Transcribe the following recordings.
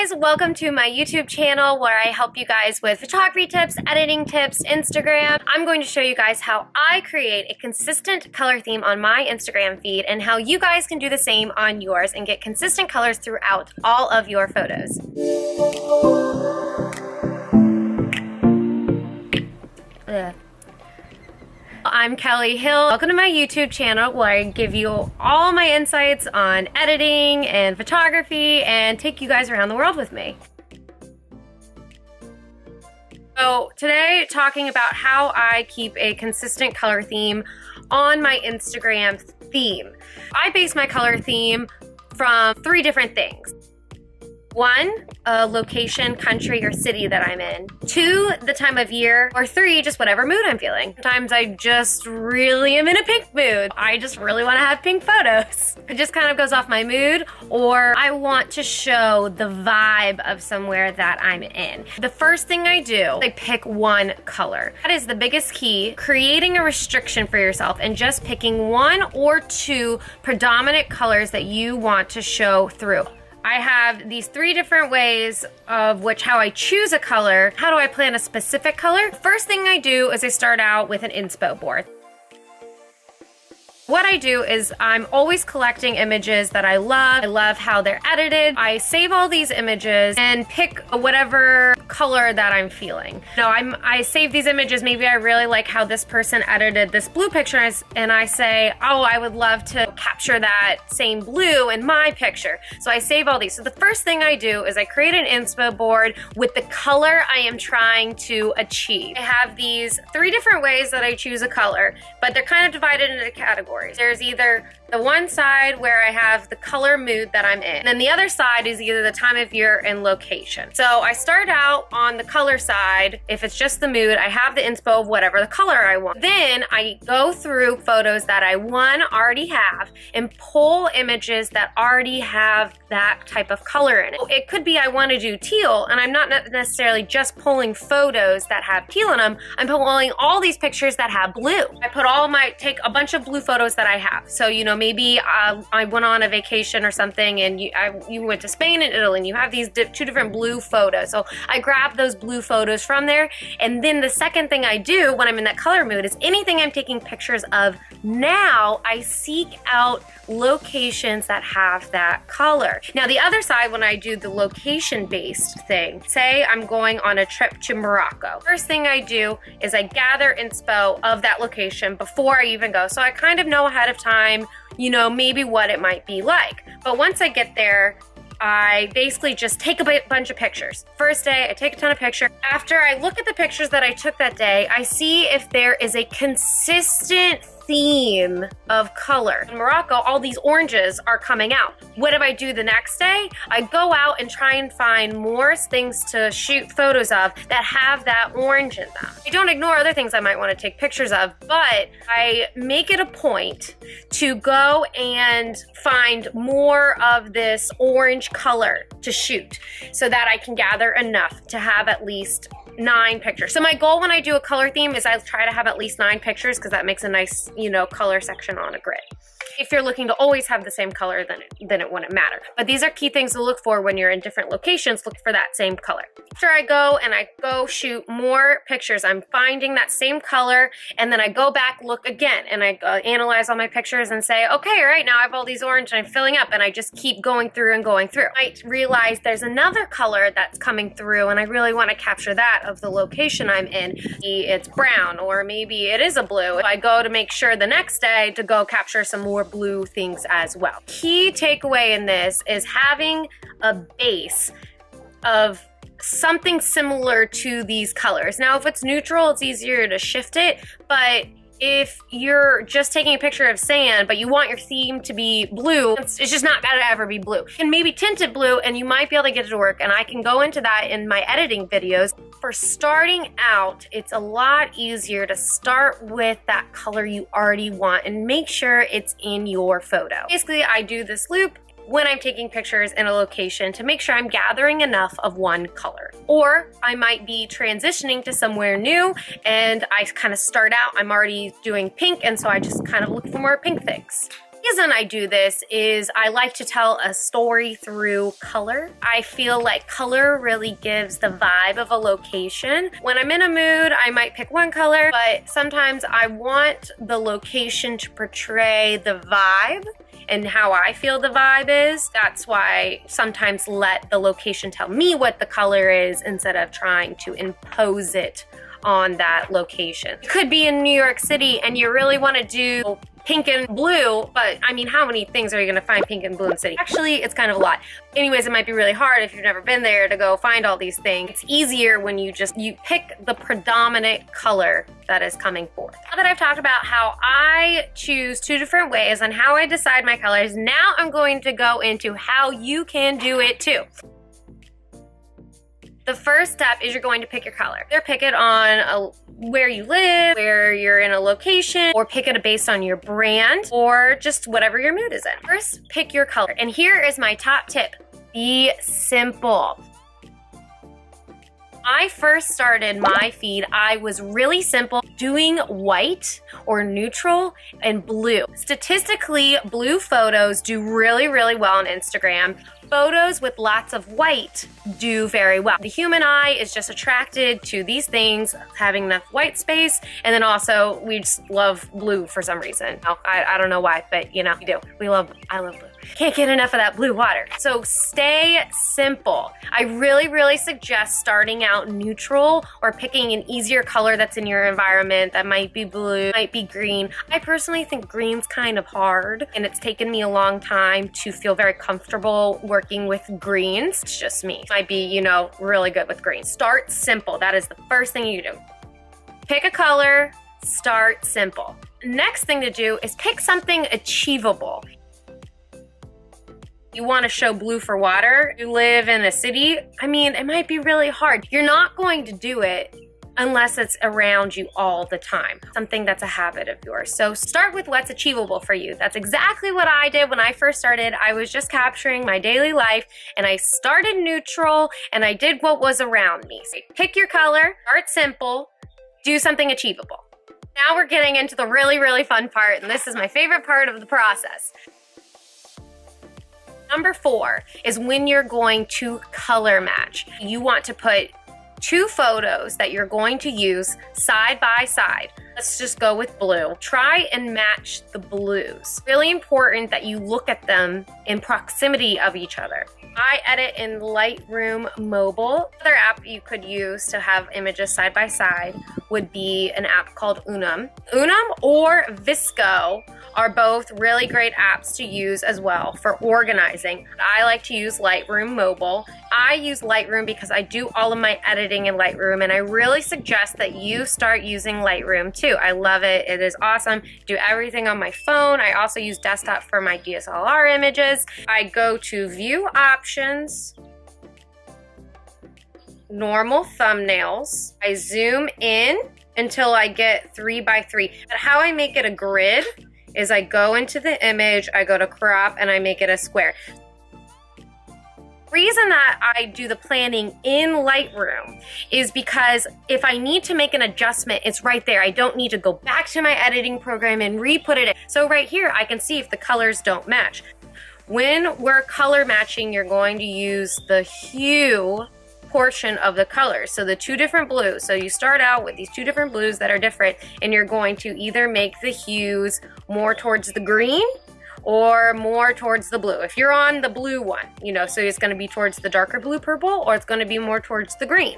guys, welcome to my YouTube channel where I help you guys with photography tips, editing tips, Instagram. I'm going to show you guys how I create a consistent color theme on my Instagram feed and how you guys can do the same on yours and get consistent colors throughout all of your photos. I'm Kelly Hill. Welcome to my YouTube channel where I give you all my insights on editing and photography and take you guys around the world with me. So today, talking about how I keep a consistent color theme on my Instagram theme. I base my color theme from 3 different things. 1, a location, country, or city that I'm in. 2, the time of year. Or 3, just whatever mood I'm feeling. Sometimes I just really am in a pink mood. I just really want to have pink photos. It just kind of goes off my mood, or I want to show the vibe of somewhere that I'm in. The first thing I do, I pick one color. That is the biggest key, creating a restriction for yourself and just picking 1 or 2 predominant colors that you want to show through. I have these 3 different ways of how I choose a color. How do I plan a specific color? First thing I do is I start out with an inspo board. What I do is I'm always collecting images that I love. I love how they're edited. I save all these images and pick whatever color that I'm feeling. I save these images. Maybe I really like how this person edited this blue picture and I say, oh, I would love to capture that same blue in my picture. So I save all these. So the first thing I do is I create an inspo board with the color I am trying to achieve. I have these 3 different ways that I choose a color, but they're kind of divided into categories. There's either the one side where I have the color mood that I'm in, and then the other side is either the time of year and location. So I start out on the color side. If it's just the mood, I have the inspo of whatever the color I want. Then I go through photos that I already have and pull images that already have that type of color in it. It could be I want to do teal, and I'm not necessarily just pulling photos that have teal in them. I'm pulling all these pictures that have blue. Take a bunch of blue photos that I have. So, maybe I went on a vacation or something and you went to Spain and Italy and you have these 2 different blue photos. So I grab those blue photos from there. And then the second thing I do when I'm in that color mood is anything I'm taking pictures of now, I seek out locations that have that color. Now the other side, when I do the location-based thing, say I'm going on a trip to Morocco. First thing I do is I gather inspo of that location before I even go. So I kind of know ahead of time, maybe what it might be like. But once I get there, I basically just take a bunch of pictures. First day, I take a ton of pictures. After I look at the pictures that I took that day, I see if there is a consistent theme of color. In Morocco, all these oranges are coming out. What do I do the next day? I go out and try and find more things to shoot photos of that have that orange in them. I don't ignore other things I might want to take pictures of, but I make it a point to go and find more of this orange color to shoot so that I can gather enough to have at least 9 pictures. So my goal when I do a color theme is I try to have at least 9 pictures because that makes a nice, color section on a grid. If you're looking to always have the same color, then it wouldn't matter. But these are key things to look for when you're in different locations. Look for that same color. After I go shoot more pictures, I'm finding that same color, and then I go back, look again, and I analyze all my pictures and say, okay, all right, now I have all these orange and I'm filling up, and I just keep going through and going through. I realize there's another color that's coming through, and I really want to capture that of the location I'm in. Maybe it's brown, or maybe it is a blue. I go to make sure the next day to go capture some more blue things as well. Key takeaway in this is having a base of something similar to these colors. Now, if it's neutral, it's easier to shift it, but if you're just taking a picture of sand, but you want your theme to be blue, it's just not gonna ever be blue. And maybe tint it blue, and you might be able to get it to work, and I can go into that in my editing videos. For starting out, it's a lot easier to start with that color you already want and make sure it's in your photo. Basically, I do this loop when I'm taking pictures in a location to make sure I'm gathering enough of one color. Or I might be transitioning to somewhere new and I kind of start out, I'm already doing pink, and so I just kind of look for more pink things. The reason I do this is I like to tell a story through color. I feel like color really gives the vibe of a location. When I'm in a mood, I might pick one color, but sometimes I want the location to portray the vibe and how I feel the vibe is. That's why I sometimes let the location tell me what the color is instead of trying to impose it on that location. You could be in New York City and you really want to do pink and blue, but I mean, how many things are you gonna find pink and blue in the city? Actually, it's kind of a lot. Anyways, it might be really hard if you've never been there to go find all these things. It's easier when you pick the predominant color that is coming forth. Now that I've talked about how I choose two different ways on how I decide my colors, now I'm going to go into how you can do it too. The first step is you're going to pick your color. Either pick it on where you live, where you're in a location, or pick it based on your brand, or just whatever your mood is in. First, pick your color. And here is my top tip. Be simple. I first started my feed, I was really simple, doing white or neutral and blue. Statistically, blue photos do really, really well on Instagram. Photos with lots of white do very well. The human eye is just attracted to these things, having enough white space, and then also we just love blue for some reason. I don't know why, but you know, we do. I love blue. Can't get enough of that blue water. So stay simple. I really, really suggest starting out neutral or picking an easier color that's in your environment. That might be blue, might be green. I personally think green's kind of hard, and it's taken me a long time to feel very comfortable working with greens. It's just me. Might be, you know, really good with greens. Start simple. That is the first thing you do. Pick a color, start simple. Next thing to do is pick something achievable. You want to show blue for water, you live in a city, I mean, it might be really hard. You're not going to do it unless it's around you all the time, something that's a habit of yours. So start with what's achievable for you. That's exactly what I did when I first started. I was just capturing my daily life and I started neutral and I did what was around me. So pick your color, start simple, do something achievable. Now we're getting into the really, really fun part, and this is my favorite part of the process. Number 4 is when you're going to color match. You want to put two photos that you're going to use side by side. Let's just go with blue. Try and match the blues. Really important that you look at them in proximity of each other. I edit in Lightroom Mobile. Another app you could use to have images side by side would be an app called Unum. Unum or Visco are both really great apps to use as well for organizing. I like to use Lightroom Mobile. I use Lightroom because I do all of my editing in Lightroom, and I really suggest that you start using Lightroom too. I love it. It is awesome. Do everything on my phone. I also use desktop for my DSLR images. I go to View Options, Normal Thumbnails. I zoom in until I get 3 by 3. But how I make it a grid is I go into the image, I go to crop, and I make it a square. The reason that I do the planning in Lightroom is because if I need to make an adjustment, it's right there. I don't need to go back to my editing program and re-put it in. So right here, I can see if the colors don't match. When we're color matching, you're going to use the hue portion of the colors. So the two different blues. So you start out with these two different blues that are different, and you're going to either make the hues more towards the green or more towards the blue. If you're on the blue one, you know, so it's going to be towards the darker blue purple, or it's going to be more towards the green.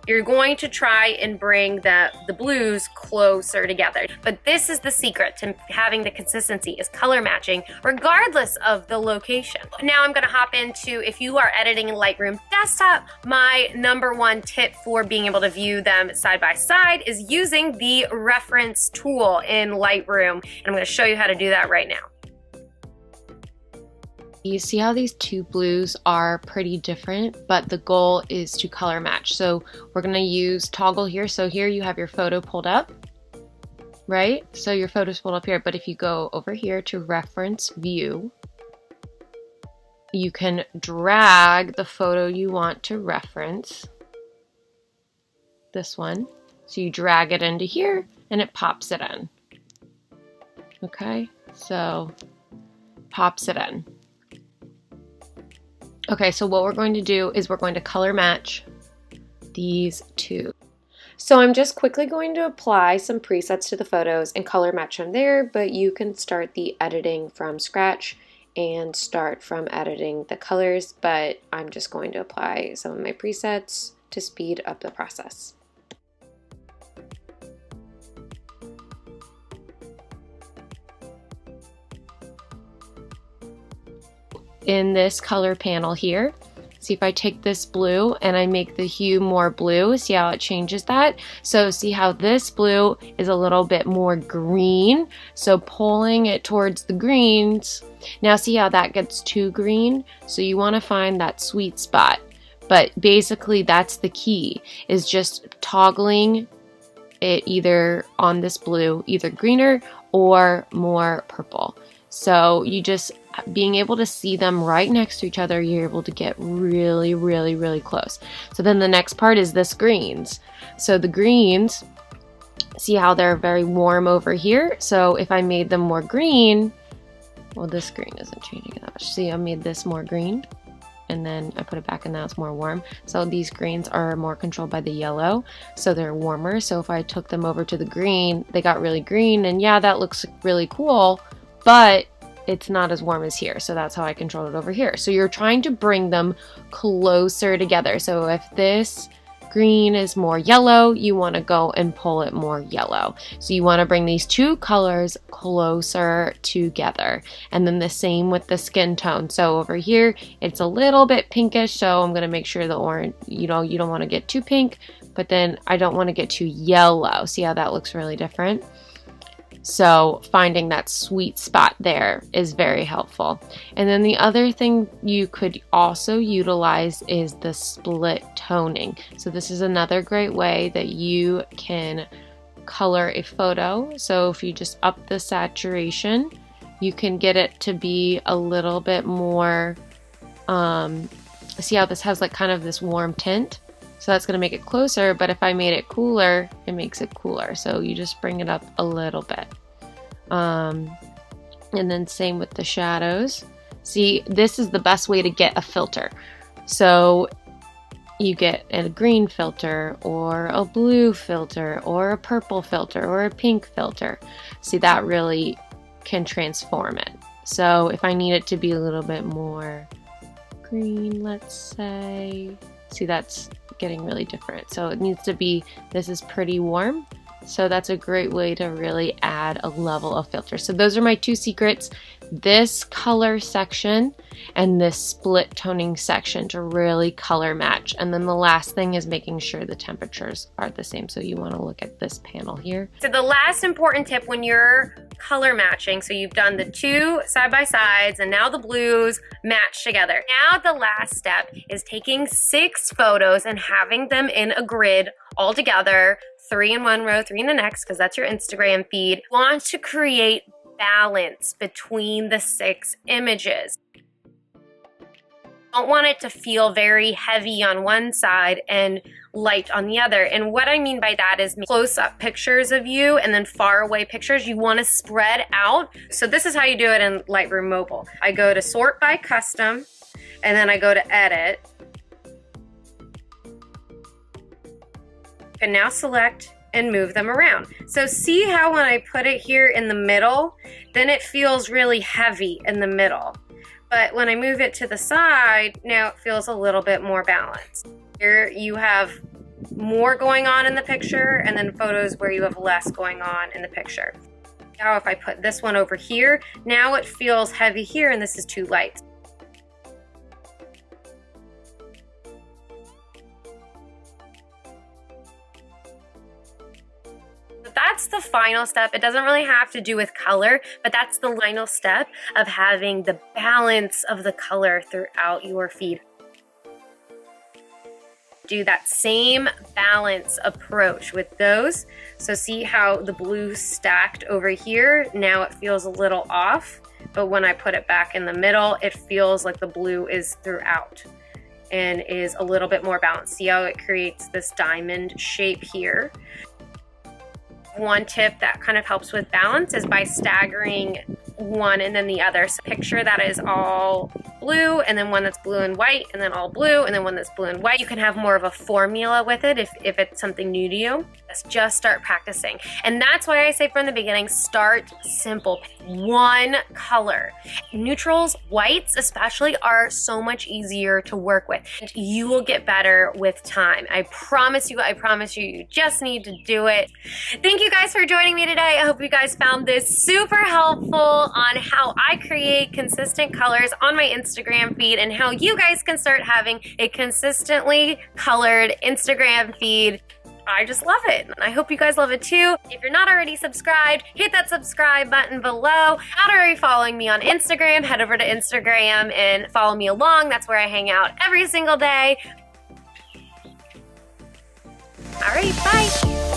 You're going to try and bring the blues closer together. But this is the secret to having the consistency, is color matching regardless of the location. Now I'm gonna hop into, if you are editing in Lightroom Desktop, my number 1 tip for being able to view them side by side is using the reference tool in Lightroom. And I'm gonna show you how to do that right now. You see how these two blues are pretty different, but the goal is to color match. So we're gonna use toggle here. So here you have your photo pulled up, right? So your photo's pulled up here, but if you go over here to reference view, you can drag the photo you want to reference, this one. So you drag it into here and it pops it in. Okay, so pops it in. Okay, so what we're going to do is we're going to color match these two. So I'm just quickly going to apply some presets to the photos and color match them there, but you can start the editing from scratch and start from editing the colors, but I'm just going to apply some of my presets to speed up the process. In this color panel here, see if I take this blue and I make the hue more blue, see how it changes that? So see how this blue is a little bit more green, so pulling it towards the greens. Now see how that gets too green? So you want to find that sweet spot. But basically that's the key, is just toggling it either on this blue, either greener or more purple. So you just, being able to see them right next to each other, you're able to get really, really, really close. So then the next part is this greens. So the greens, see how they're very warm over here? So if I made them more green, well, this green isn't changing that much. See, I made this more green, and then I put it back and now it's more warm. So these greens are more controlled by the yellow, so they're warmer. So if I took them over to the green, they got really green, and yeah, that looks really cool, but it's not as warm as here. So that's how I control it over here. So you're trying to bring them closer together. So if this green is more yellow, you want to go and pull it more yellow. So you want to bring these two colors closer together. And then the same with the skin tone. So over here, it's a little bit pinkish, so I'm going to make sure the orange, you don't want to get too pink, but then I don't want to get too yellow. See how that looks really different? So finding that sweet spot there is very helpful. And then the other thing you could also utilize is the split toning. So this is another great way that you can color a photo. So if you just up the saturation, you can get it to be a little bit more, see how this has like kind of this warm tint? So that's going to make it closer, but if I made it cooler, it makes it cooler. So you just bring it up a little bit. And then same with the shadows. See, this is the best way to get a filter. So you get a green filter or a blue filter or a purple filter or a pink filter. See, that really can transform it. So if I need it to be a little bit more green, let's say, see, that's getting really different. So it needs to be, this is pretty warm. So that's a great way to really add a level of filter. So those are my two secrets, this color section and this split toning section to really color match. And then the last thing is making sure the temperatures are the same. So you want to look at this panel here. So the last important tip when you're color matching, so you've done the two side by sides and now the blues match together. Now the last step is taking 6 photos and having them in a grid all together, 3 in one row, 3 in the next, because that's your Instagram feed. You want to create balance between the 6 images. You don't want it to feel very heavy on one side and light on the other. And what I mean by that is close-up pictures of you and then far away pictures. You want to spread out. So this is how you do it in Lightroom Mobile. I go to sort by custom, and then I go to edit. And now select and move them around. So see how when I put it here in the middle, then it feels really heavy in the middle. But when I move it to the side, now it feels a little bit more balanced. Here you have more going on in the picture, and then photos where you have less going on in the picture. Now if I put this one over here, now it feels heavy here and this is too light. That's the final step. It doesn't really have to do with color, but that's the final step of having the balance of the color throughout your feed. Do that same balance approach with those. So see how the blue stacked over here, now it feels a little off, but when I put it back in the middle, it feels like the blue is throughout and is a little bit more balanced. See how it creates this diamond shape here? One tip that kind of helps with balance is by staggering one and then the other. So picture that is all blue, and then one that's blue and white, and then all blue, and then one that's blue and white. You can have more of a formula with it if it's something new to you. Just start practicing. And that's why I say from the beginning, start simple. One color. Neutrals, whites especially, are so much easier to work with. You will get better with time. I promise you, you just need to do it. Thank you guys for joining me today. I hope you guys found this super helpful on how I create consistent colors on my Instagram feed and how you guys can start having a consistently colored Instagram feed. I just love it, and I hope you guys love it too. If you're not already subscribed, hit that subscribe button below. If you're not already following me on Instagram, head over to Instagram and follow me along. That's where I hang out every single day. All right, bye.